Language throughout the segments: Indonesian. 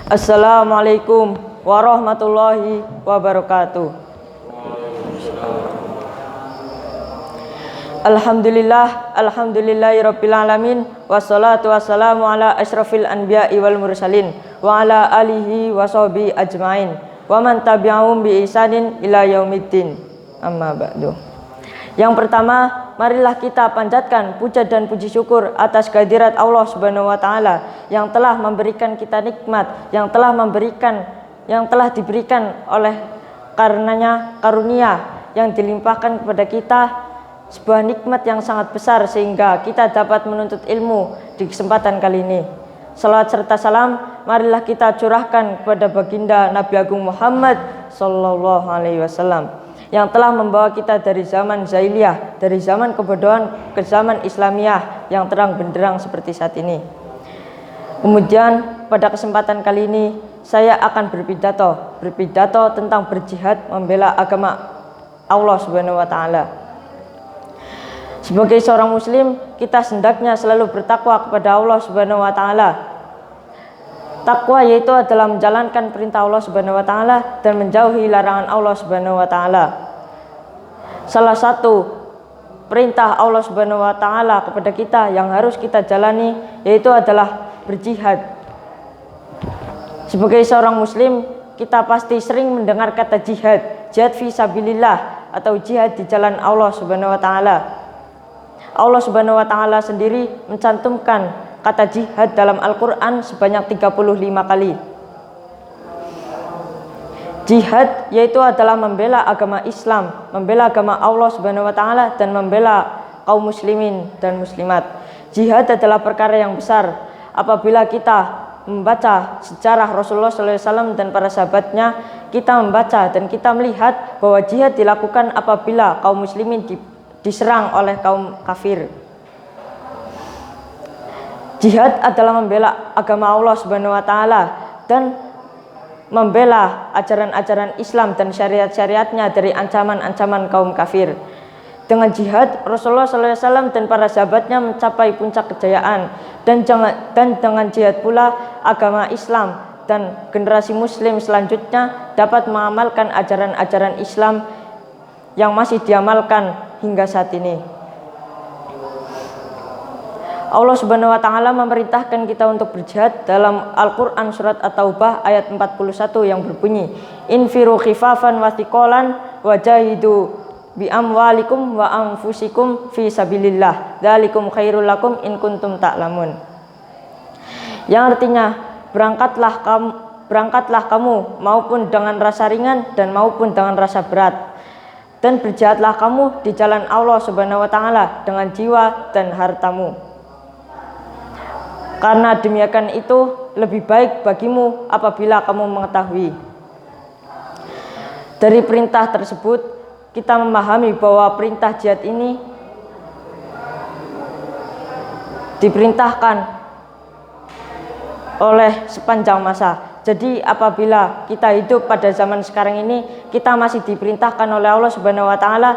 Assalamualaikum warahmatullahi wabarakatuh. Alhamdulillahirabbil alamin wassalatu wassalamu ala asyrafil anbiya'i wal mursalin wa ala alihi washabihi ajmain wa man tabi'ahum bi ihsanin ila yaumiddin. Amma ba'du. Yang pertama, marilah kita panjatkan puja dan puji syukur atas kehadirat Allah Subhanahu wa taala yang telah memberikan kita nikmat, yang telah diberikan oleh karenanya karunia yang dilimpahkan kepada kita, sebuah nikmat yang sangat besar sehingga kita dapat menuntut ilmu di kesempatan kali ini. Salawat serta salam marilah kita curahkan kepada baginda Nabi Agung Muhammad sallallahu alaihi wasallam yang telah membawa kita dari zaman jahiliyah, dari zaman kebodohan ke zaman Islamiyah yang terang benderang seperti saat ini. Kemudian pada kesempatan kali ini saya akan berpidato tentang berjihad membela agama Allah Subhanahu wa taala. Sebagai seorang muslim, kita hendaknya selalu bertakwa kepada Allah Subhanahu wa taala. Takwa yaitu adalah menjalankan perintah Allah Subhanahu wa taala dan menjauhi larangan Allah Subhanahu wa taala. Salah satu perintah Allah Subhanahu wa taala kepada kita yang harus kita jalani yaitu adalah berjihad. Sebagai seorang muslim, kita pasti sering mendengar kata jihad fi sabilillah atau jihad di jalan Allah Subhanahu wa taala. Allah Subhanahu wa taala sendiri mencantumkan kata jihad dalam Al-Qur'an sebanyak 35 kali. Jihad yaitu adalah membela agama Islam, membela agama Allah Subhanahu wa taala dan membela kaum muslimin dan muslimat. Jihad adalah perkara yang besar. Apabila kita membaca sejarah Rasulullah SAW dan para sahabatnya, kita membaca dan kita melihat bahwa jihad dilakukan apabila kaum muslimin diserang oleh kaum kafir. Jihad adalah membela agama Allah Subhanahu wa taala dan membela ajaran-ajaran Islam dan syariat-syariatnya dari ancaman-ancaman kaum kafir. Dengan jihad, Rasulullah SAW dan para sahabatnya mencapai puncak kejayaan, dan dengan jihad pula agama Islam dan generasi muslim selanjutnya dapat mengamalkan ajaran-ajaran Islam yang masih diamalkan hingga saat ini. Allah Subhanahu wa taala memerintahkan kita untuk berjihad dalam Al-Qur'an surat At-Taubah ayat 41 yang berbunyi, "Infiru khifafan wa thiqalan wajahidu bi amwalikum wa anfusikum fi sabilillah. Dzalikum khairul lakum in kuntum ta'lamun." Yang artinya, berangkatlah kamu maupun dengan rasa ringan dan maupun dengan rasa berat, dan berjihadlah kamu di jalan Allah Subhanahu wa taala dengan jiwa dan hartamu. Karena demikian itu lebih baik bagimu apabila kamu mengetahui. Dari perintah tersebut kita memahami bahwa perintah jihad ini diperintahkan oleh sepanjang masa. Jadi apabila kita hidup pada zaman sekarang ini, kita masih diperintahkan oleh Allah Subhanahu wa taala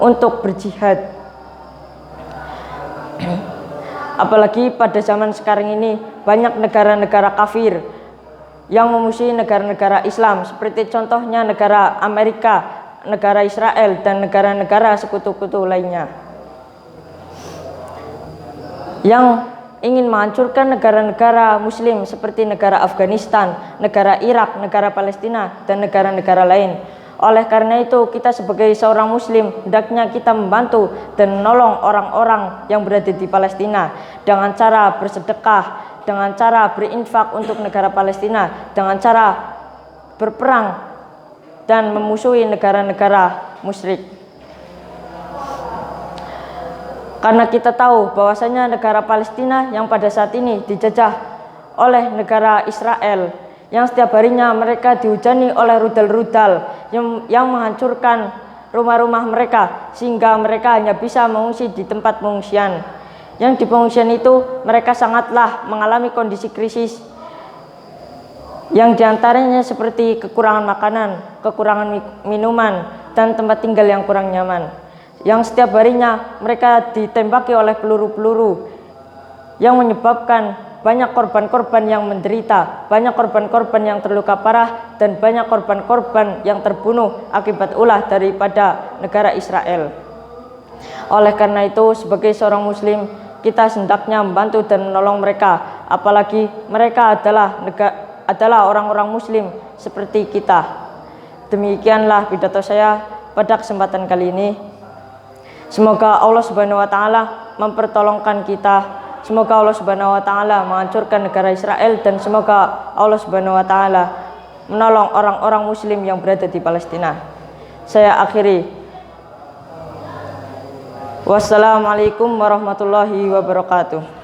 untuk berjihad. Apalagi pada zaman sekarang ini banyak negara-negara kafir yang memusuhi negara-negara Islam, seperti contohnya negara Amerika, negara Israel, dan negara-negara sekutu-sekutu lainnya yang ingin menghancurkan negara-negara muslim seperti negara Afghanistan, negara Irak, negara Palestina, dan negara-negara lain. Oleh karena itu, kita sebagai seorang muslim hendaknya kita membantu dan menolong orang-orang yang berada di Palestina dengan cara bersedekah, dengan cara berinfak untuk negara Palestina, dengan cara berperang dan memusuhi negara-negara musyrik. Karena kita tahu bahwasanya negara Palestina yang pada saat ini dijajah oleh negara Israel, yang setiap harinya mereka dihujani oleh rudal-rudal yang menghancurkan rumah-rumah mereka, sehingga mereka hanya bisa mengungsi di tempat pengungsian. Yang di pengungsian itu mereka sangatlah mengalami kondisi krisis, yang diantaranya seperti kekurangan makanan, kekurangan minuman, dan tempat tinggal yang kurang nyaman. Yang setiap harinya mereka ditembaki oleh peluru-peluru yang menyebabkan banyak korban-korban yang menderita, banyak korban-korban yang terluka parah, dan banyak korban-korban yang terbunuh akibat ulah daripada negara Israel. Oleh karena itu, sebagai seorang muslim, kita hendaknya membantu dan menolong mereka, apalagi mereka adalah orang-orang muslim seperti kita. Demikianlah pidato saya pada kesempatan kali ini. Semoga Allah Subhanahu wa taala mempertolongkan kita. Semoga Allah Subhanahu wa taala menghancurkan negara Israel, dan semoga Allah Subhanahu wa taala menolong orang-orang muslim yang berada di Palestina. Saya akhiri. Wassalamualaikum warahmatullahi wabarakatuh.